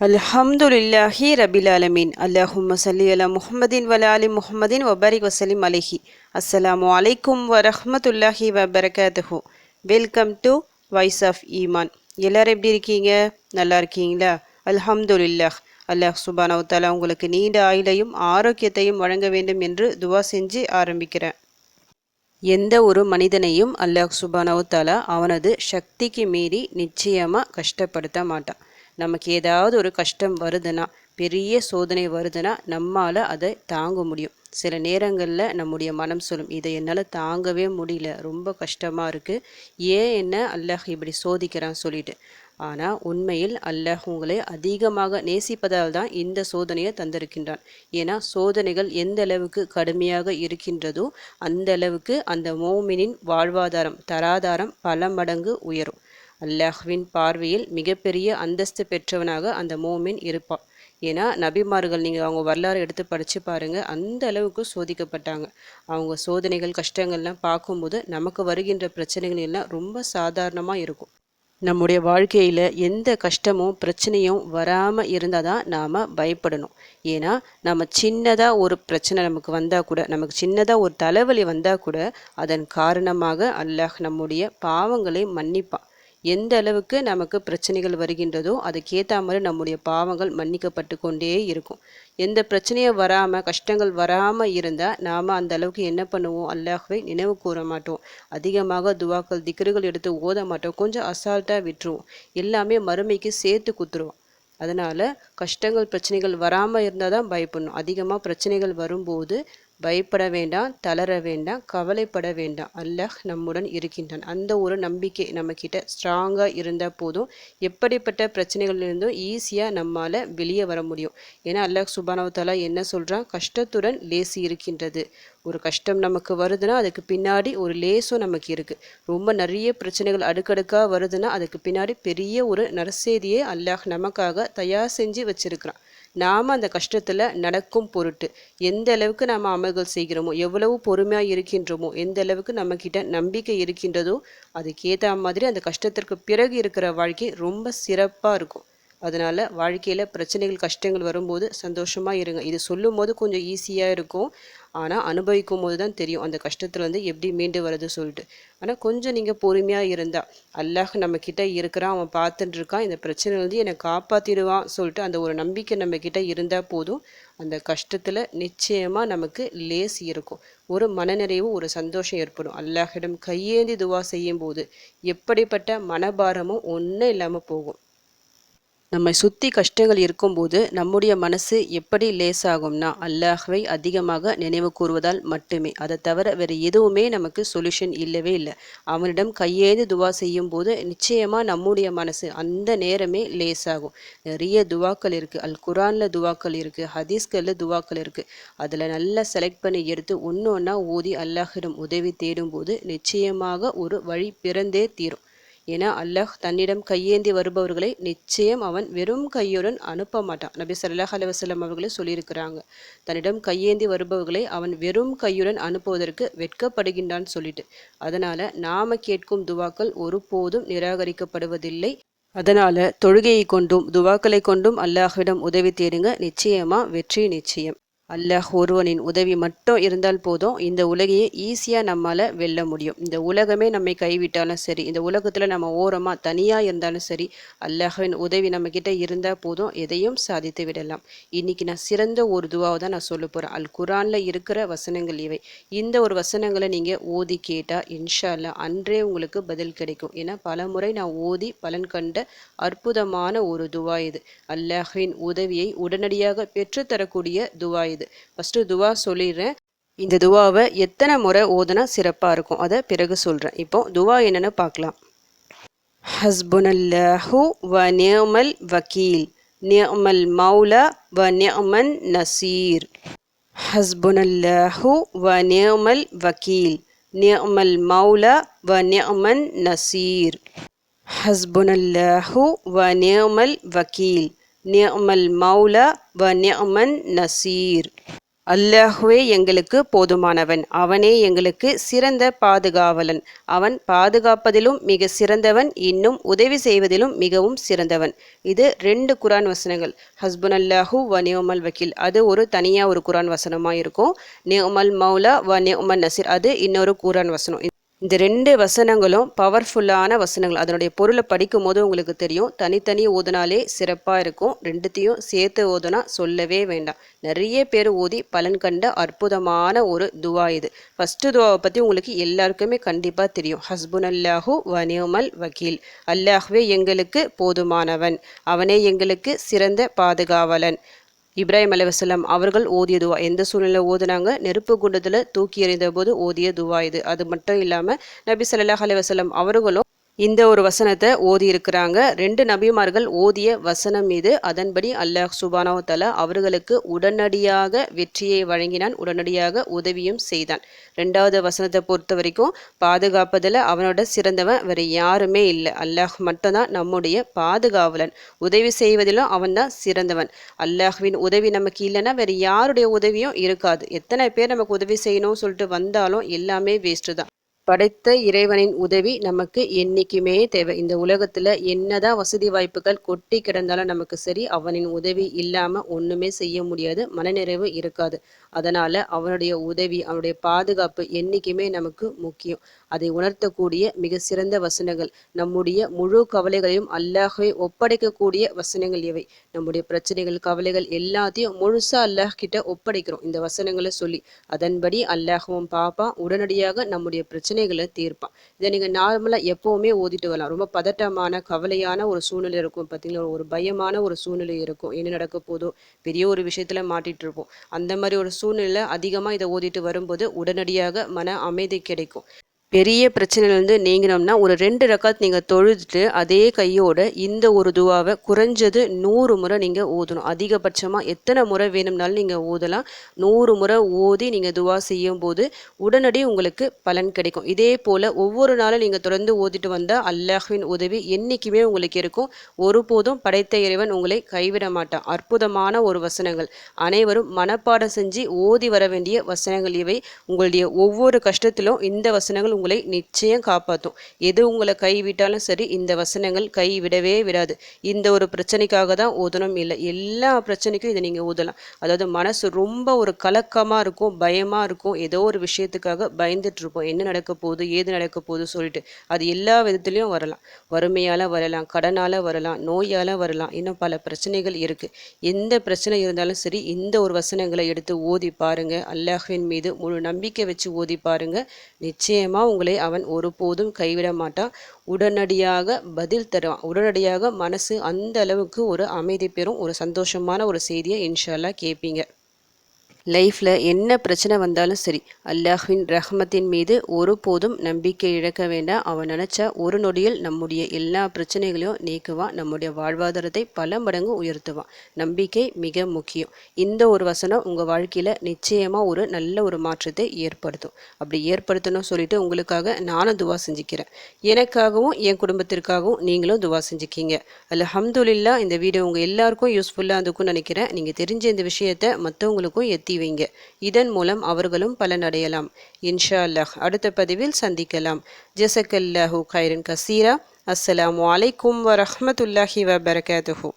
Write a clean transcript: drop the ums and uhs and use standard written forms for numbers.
அல்ஹம்துலில்லாஹி ரபில் ஆலமீன். அல்லாஹும்ம சல்லி அலா முஹம்மதின் வல அலி முஹம்மதின் வபாரிக் வசலிம் அலைஹி. அஸ்ஸலாமு அலைக்கும் வரஹ்மத்துல்லாஹி வபரகாத்துஹு. வெல்கம் டு வாய்ஸ் ஆஃப் ஈமான். எல்லாரும் எப்படி இருக்கீங்க? நல்லா இருக்கீங்களா? அல்ஹம்துலில்லாஹ். அல்லாஹ் சுப்ஹானஹு வ தஆலா உங்களுக்கு நீண்ட ஆயுளையும் ஆரோக்கியத்தையும் வழங்க வேண்டும் என்று துவா செஞ்சு ஆரம்பிக்கிறேன். எந்த ஒரு மனிதனையும் அல்லாஹ் சுப்ஹானஹு வ தஆலா அவனது சக்திக்கு மீறி நிச்சயமாக கஷ்டப்படுத்த மாட்டான். நமக்கு ஏதாவது ஒரு கஷ்டம் வருதுன்னா, பெரிய சோதனை வருதுன்னா நம்மால் அதை தாங்க முடியும். சில நேரங்களில் நம்முடைய மனம் சொல்லும், இதை என்னால் தாங்கவே முடியல, ரொம்ப கஷ்டமாக இருக்குது, ஏன் என்ன அல்லாஹ் இப்படி சோதிக்கிறான் சொல்லிட்டு. ஆனால் உண்மையில் அல்லாஹ் உங்களை அதிகமாக நேசிப்பதால் தான் இந்த சோதனையை தந்திருக்கின்றான். ஏன்னா சோதனைகள் எந்த அளவுக்கு கடுமையாக இருக்கின்றதோ அந்த அளவுக்கு அந்த மோமினின் வாழ்வாதாரம் தராதாரம் பல மடங்கு உயரும். அல்லாஹ்வின் பார்வையில் மிகப்பெரிய அந்தஸ்து பெற்றவனாக அந்த மோமின் இருப்பான். ஏன்னா நபிமார்கள் நீங்கள் அவங்க வரலாறு எடுத்து படித்து பாருங்கள், அந்த அளவுக்கு சோதிக்கப்பட்டாங்க. அவங்க சோதனைகள் கஷ்டங்கள்லாம் பார்க்கும்போது நமக்கு வருகின்ற பிரச்சனைகள் எல்லாம் ரொம்ப சாதாரணமாக இருக்கும். நம்முடைய வாழ்க்கையில் எந்த கஷ்டமும் பிரச்சனையும் வராமல் இருந்தால் தான் நாம் பயப்படணும். ஏன்னா நம்ம சின்னதாக ஒரு பிரச்சனை நமக்கு வந்தால் கூட, நமக்கு சின்னதாக ஒரு தலைவலி வந்தால் கூட அதன் காரணமாக அல்லாஹ் நம்முடைய பாவங்களை மன்னிப்பான். எந்த அளவுக்கு நமக்கு பிரச்சனைகள் வருகின்றதோ அதுக்கேற்ற மாதிரி நம்முடைய பாவங்கள் மன்னிக்கப்பட்டு கொண்டே இருக்கும். எந்த பிரச்சனையும் வராமல் கஷ்டங்கள் வராமல் இருந்தால் நாம் அந்த அளவுக்கு என்ன பண்ணுவோம்? அல்லாஹ்வை நினைவு கூற மாட்டோம். அதிகமாக துவாக்கள் திக்ருகள் எடுத்து ஓத மாட்டோம். கொஞ்சம் அசால்ட்டாக விட்டுருவோம். எல்லாமே மறுமைக்கு சேர்த்து குத்துருவோம். அதனால் கஷ்டங்கள் பிரச்சனைகள் வராமல் இருந்தால் தான் பயப்படணும். அதிகமாக பிரச்சனைகள் வரும்போது பயப்பட வேண்டாம், தளர வேண்டாம், கவலைப்பட வேண்டாம். அல்லாஹ் நம்முடன் இருக்கின்றான். அந்த ஒரு நம்பிக்கை நம்மக்கிட்ட ஸ்ட்ராங்காக இருந்தால் போதும். எப்படிப்பட்ட பிரச்சனைகளிலிருந்தும் ஈஸியாக நம்மால் வெளியே வர முடியும். ஏன்னா அல்லாஹ் சுப்ஹானஹு வ தஆலா என்ன சொல்கிறான்? கஷ்டத்துடன் லேசி இருக்கின்றது. ஒரு கஷ்டம் நமக்கு வருதுன்னா அதுக்கு பின்னாடி ஒரு லேசும் நமக்கு இருக்குது. ரொம்ப நிறைய பிரச்சனைகள் அடுக்கடுக்காக வருதுன்னா அதுக்கு பின்னாடி பெரிய ஒரு நற்செய்தியை அல்லாஹ் நமக்காக தயார் செஞ்சு வச்சிருக்கிறான். நாம் அந்த கஷ்டத்தில் நடக்கும் பொருட்டு எந்த அளவுக்கு நாம் அமல்கள் செய்கிறோமோ, எவ்வளவு பொறுமையாக இருக்கின்றோமோ, எந்த அளவுக்கு நம்மக்கிட்ட நம்பிக்கை இருக்கின்றதோ அதுக்கேற்ற மாதிரி அந்த கஷ்டத்திற்கு பிறகு இருக்கிற வாழ்க்கை ரொம்ப சிறப்பாக இருக்கும். அதனால் வாழ்க்கையில் பிரச்சனைகள் கஷ்டங்கள் வரும்போது சந்தோஷமாக இருங்க. இது சொல்லும் போது கொஞ்சம் ஈஸியாக இருக்கும். ஆனால் அனுபவிக்கும் போது தான் தெரியும் அந்த கஷ்டத்துலேருந்து எப்படி மீண்டு வருது சொல்லிட்டு. ஆனால் கொஞ்சம் நீங்கள் பொறுமையாக இருந்தால் அல்லாஹ் நம்மக்கிட்ட இருக்கிறான், அவன் பார்த்துட்டு இருக்கான், இந்த பிரச்சனைலேருந்து என்னை காப்பாற்றிடுவான் சொல்லிட்டு அந்த ஒரு நம்பிக்கை நம்மக்கிட்ட இருந்தால் போதும். அந்த கஷ்டத்தில் நிச்சயமாக நமக்கு லேஸ் இருக்கும். ஒரு மனநிறைவு, ஒரு சந்தோஷம் ஏற்படும். அல்லாஹிடம் கையேந்தி துவா செய்யும் போது எப்படிப்பட்ட மனபாரமும் ஒன்றும் இல்லாமல் போகும். நம்மை சுற்றி கஷ்டங்கள் இருக்கும்போது நம்முடைய மனசு எப்படி லேசாகும்னா அல்லாஹ்வை அதிகமாக நினைவு கூறுவதால் மட்டுமே. அதை தவிர வேறு எதுவுமே நமக்கு சொல்யூஷன் இல்லவே இல்லை. அவனிடம் கையேந்து துவா செய்யும் போது நிச்சயமாக நம்முடைய மனசு அந்த நேரமே லேசாகும். நிறைய துவாக்கள் இருக்குது. அல் குரானில் துவாக்கள் இருக்குது, ஹதீஸ்களில் துவாக்கள் இருக்குது. அதில் நல்லா செலக்ட் பண்ணி எடுத்து ஒன்று ஒன்றா ஓதி அல்லாஹிடம் உதவி தேடும்போது நிச்சயமாக ஒரு வழி பிறந்தே தீரும். ஏன்னா அல்லாஹ் தன்னிடம் கையேந்தி வருபவர்களை நிச்சயம் அவன் வெறும் கையுடன் அனுப்ப மாட்டான். நபி ஸல்லல்லாஹு அலைஹி வஸல்லம் அவர்களே சொல்லியிருக்கிறாங்க, தன்னிடம் கையேந்தி வருபவர்களை அவன் வெறும் கையுடன் அனுப்புவதற்கு வெட்கப்படுகின்றான் சொல்லிட்டு. அதனால் நாம் கேட்கும் துவாக்கள் ஒருபோதும் நிராகரிக்கப்படுவதில்லை. அதனால் தொழுகையை கொண்டும் துவாக்களை கொண்டும் அல்லாஹ்விடம் உதவி தேடுங்க. நிச்சயமாக வெற்றி நிச்சயம். அல்லாஹ் ஒருவனின் உதவி மட்டும் இருந்தால் போதும், இந்த உலகையே ஈஸியாக நம்மால் வெல்ல முடியும். இந்த உலகமே நம்மை கைவிட்டாலும் சரி, இந்த உலகத்தில் நம்ம ஓரமாக தனியாக இருந்தாலும் சரி, அல்லாஹ்வின் உதவி நம்மக்கிட்ட இருந்தால் போதும், எதையும் சாதித்து விடலாம். இன்றைக்கி நான் சிறந்த ஒரு துவாவை தான் நான் சொல்ல போகிறேன். அல் குரானில் இருக்கிற வசனங்கள் இவை. இந்த ஒரு வசனங்களை நீங்கள் ஓதி கேட்டால் இன்ஷா அல்லாஹ் அன்றே உங்களுக்கு பதில் கிடைக்கும். ஏன்னா பல முறை நான் ஓதி பலன் கண்ட அற்புதமான ஒரு துவா இது. அல்லாஹ்வின் உதவியை உடனடியாக பெற்றுத்தரக்கூடிய துவா இது. ஃபஸ்ட்டு துவா சொல்லிடுறேன். இந்த துவாவை எத்தனை முறை ஓதுனா சிறப்பாக இருக்கும் அதை பிறகு சொல்கிறேன். இப்போ துவா என்னென்னு பார்க்கலாம். ஹஸ்புனல்லாஹு வ நிஅமல் வக்கீல், நிஅமல் மௌலா வ நிஅமன் நசீர். ஹஸ்புனல்லாஹு வ நிஅமல் வக்கீல், நிஅமல் மௌலா வ நிஅமன் நசீர். ஹஸ்புனல்லாஹு வ நிஅமல் வக்கீல், நிஅமல் மௌலா வ நிஅமன் நசீர். அல்லாஹ்வே எங்களுக்கு போதுமானவன், அவனே எங்களுக்கு சிறந்த பாதுகாவலன், அவன் பாதுகாப்பதிலும் மிக சிறந்தவன், இன்னும் உதவி செய்வதிலும் மிகவும் சிறந்தவன். இது 2 குரான் வசனங்கள். ஹஸ்புனல்லாஹு வ நிஅமல் வக்கீல் அது ஒரு தனியாக ஒரு குரான் வசனமாக இருக்கும். நிஅமல் மௌலா வ நிஅமன் நசீர் அது இன்னொரு குரான் வசனம். இந்த 2 வசனங்களும் பவர்ஃபுல்லான வசனங்கள். அதனுடைய பொருளை படிக்கும் போது உங்களுக்கு தெரியும். தனித்தனி ஓதுனாலே சிறப்பாக இருக்கும். 2த்தையும் சேர்த்து ஓதுனா சொல்லவே வேண்டாம். நிறைய பேர் ஓதி பலன் கண்ட அற்புதமான ஒரு துவா இது. ஃபஸ்ட்டு துவாவை பற்றி உங்களுக்கு எல்லாருக்குமே கண்டிப்பாக தெரியும். ஹஸ்புனல்லாஹு வ நிஅமல் வக்கீல், அல்லாஹ்வே எங்களுக்கு போதுமானவன், அவனே எங்களுக்கு சிறந்த பாதுகாவலன். இப்ராஹிம் அலைஹிஸ்ஸலாம் அவர்கள் ஓதிய துவா. எந்த சூழ்நிலையில் ஓதுனாங்க? நெருப்பு குண்டத்தில் தூக்கி எறிந்த போது ஓதிய துவா இது. அது மட்டும் இல்லாமல் நபி ஸல்லல்லாஹு அலைஹி வஸல்லம் அவர்களும் இந்த ஒரு வசனத்தை ஓதி இருக்கிறாங்க. 2 நபிமார்கள் ஓதிய வசனம் இது. அதன்படி அல்லாஹ் சுப்ஹானஹு வ தஆலா அவர்களுக்கு உடனடியாக வெற்றியை வழங்கினான், உடனடியாக உதவியும் செய்தான். 2வது வசனத்தை பொறுத்த வரைக்கும் பாதுகாப்பதில் அவனோட சிறந்தவன் வேறு யாருமே இல்லை. அல்லாஹ் மட்டும்தான் நம்முடைய பாதுகாவலன். உதவி செய்வதிலும் அவன்தான் சிறந்தவன். அல்லாஹ்வின் உதவி நமக்கு இல்லைன்னா வேறு யாருடைய உதவியும் இருக்காது. எத்தனை பேர் நமக்கு உதவி செய்யணும்னு சொல்லிட்டு வந்தாலும் எல்லாமே வேஸ்ட்டு தான். படைத்த இறைவனின் உதவி நமக்கு என்றைக்குமே தேவை. இந்த உலகத்தில் என்னதான் வசதி வாய்ப்புகள் கொட்டி கிடந்தாலும் நமக்கு சரி, அவனின் உதவி இல்லாமல் ஒன்றுமே செய்ய முடியாது, மனநிறைவு இருக்காது. அதனால் அவனுடைய உதவி, அவனுடைய பாதுகாப்பு என்றைக்குமே நமக்கு முக்கியம். அதை உணர்த்தக்கூடிய மிக சிறந்த வசனங்கள். நம்முடைய முழு கவலைகளையும் அல்லாஹ்வை ஒப்படைக்கக்கூடிய வசனங்கள் இவை. நம்முடைய பிரச்சனைகள், கவலைகள் எல்லாத்தையும் முழுசாக அல்லாஹ் கிட்ட ஒப்படைக்கிறோம் இந்த வசனங்களை சொல்லி. அதன்படி அல்லாஹ்வும் பார்ப்பான், உடனடியாக நம்முடைய பிரச்சனைகளை தீர்ப்பான். இதை நீங்கள் நார்மலாக எப்போவுமே ஓதிட்டு வரலாம். ரொம்ப பதட்டமான கவலையான ஒரு சூழ்நிலை இருக்கும் பார்த்தீங்களா, ஒரு பயமான ஒரு சூழ்நிலை இருக்கும். என்ன நடக்க போதோ, பெரிய ஒரு விஷயத்தில் மாட்டிகிட்டு இருப்போம். அந்த மாதிரி ஒரு சூழ்நிலை அதிகமாக இதை ஓதிட்டு வரும்போது உடனடியாக மன அமைதி கிடைக்கும். பெரிய பிரச்சனையிலேருந்து நீங்கினோம்னா ஒரு 2 ரக்காத் நீங்கள் தொழுதுட்டு அதே கையோட இந்த ஒரு துவாவை குறைஞ்சது 100 முறை நீங்கள் ஓதணும். அதிகபட்சமாக எத்தனை முறை வேணும்னாலும் நீங்கள் ஓதலாம். 100 முறை ஓதி நீங்கள் துவா செய்யும் போது உடனடி உங்களுக்கு பலன் கிடைக்கும். இதே போல் ஒவ்வொரு நாளும் நீங்கள் தொடர்ந்து ஓதிட்டு வந்தால் அல்லாஹ்வின் உதவி என்றைக்குமே உங்களுக்கு இருக்கும். ஒருபோதும் படைத்த இறைவன் உங்களை கைவிட மாட்டான். அற்புதமான ஒரு வசனங்கள். அனைவரும் மனப்பாடம் செஞ்சு ஓதி வர வேண்டிய வசனங்கள் இவை. உங்களுடைய ஒவ்வொரு கஷ்டத்திலும் இந்த வசனங்கள் உங்களை நிச்சயம் காப்பாற்றும். எது உங்களை கைவிட்டாலும் சரி, இந்த வசனங்கள் கைவிடவே விடாது. இந்த ஒரு பிரச்சனைக்காக தான் ஓதணும் இல்லை, எல்லா பிரச்சனைக்கும் இதை நீங்கள் ஓதலாம். அதாவது மனசு ரொம்ப ஒரு கலக்கமாக இருக்கும், பயமாக இருக்கும், ஏதோ ஒரு விஷயத்துக்காக பயந்துட்டு இருப்போம், என்ன நடக்க போகுது, ஏது நடக்க போகுது சொல்லிட்டு. அது எல்லா விதத்துலையும் வரலாம். வறுமையால் வரலாம், கடனால் வரலாம், நோயால் வரலாம், இன்னும் பல பிரச்சனைகள் இருக்குது. எந்த பிரச்சனை இருந்தாலும் சரி, இந்த ஒரு வசனங்களை எடுத்து ஓதி பாருங்கள். அல்லாஹ்வின் மீது முழு நம்பிக்கை வச்சு ஓதி பாருங்கள். நிச்சயமாக உங்களை அவன் ஒருபோதும் கைவிட மாட்டான். உடனடியாக பதில் தருவான். உடனடியாக மனசு அந்த அளவுக்கு ஒரு அமைதி பெறும். ஒரு சந்தோஷமான ஒரு செய்தியை இன்ஷா அல்லாஹ் கேட்பீங்க. லைஃப்பில் என்ன பிரச்சனை வந்தாலும் சரி, அல்லாஹ்வின் ரஹ்மத்தின் மீது ஒருபோதும் நம்பிக்கை இழக்க வேண்டாம். அவன் நினச்சா ஒரு நொடியில் நம்முடைய எல்லா பிரச்சனைகளையும் நீக்குவான். நம்முடைய வாழ்வாதாரத்தை பல மடங்கு உயர்த்துவான். நம்பிக்கை மிக முக்கியம். இந்த ஒரு வசனம் உங்கள் வாழ்க்கையில் நிச்சயமாக ஒரு நல்ல ஒரு மாற்றத்தை ஏற்படுத்தும். அப்படி ஏற்படுத்தணும்னு சொல்லிட்டு உங்களுக்காக நானும் துவா செஞ்சுக்கிறேன். எனக்காகவும் என் குடும்பத்திற்காகவும் நீங்களும் துவா செஞ்சுக்கிங்க. அல்ஹம்துலில்லாஹ். இந்த வீடியோ உங்கள் எல்லாருக்கும் யூஸ்ஃபுல்லாக இருந்துக்கும்னு நினைக்கிறேன். நீங்கள் தெரிஞ்ச இந்த விஷயத்தை மற்றவங்களுக்கும் எத்தி வைங்க. இதன் மூலம் அவர்களும் பலனடையலாம். இன்ஷா அல்லாஹ். அடுத்த பதிவில் சந்திக்கலாம். ஜஸக்கல்லாஹு கைரன் கசீரா. அஸ்ஸலாமு அலைக்கும் வரஹ்மத்துல்லாஹி வபரகாத்துஹு.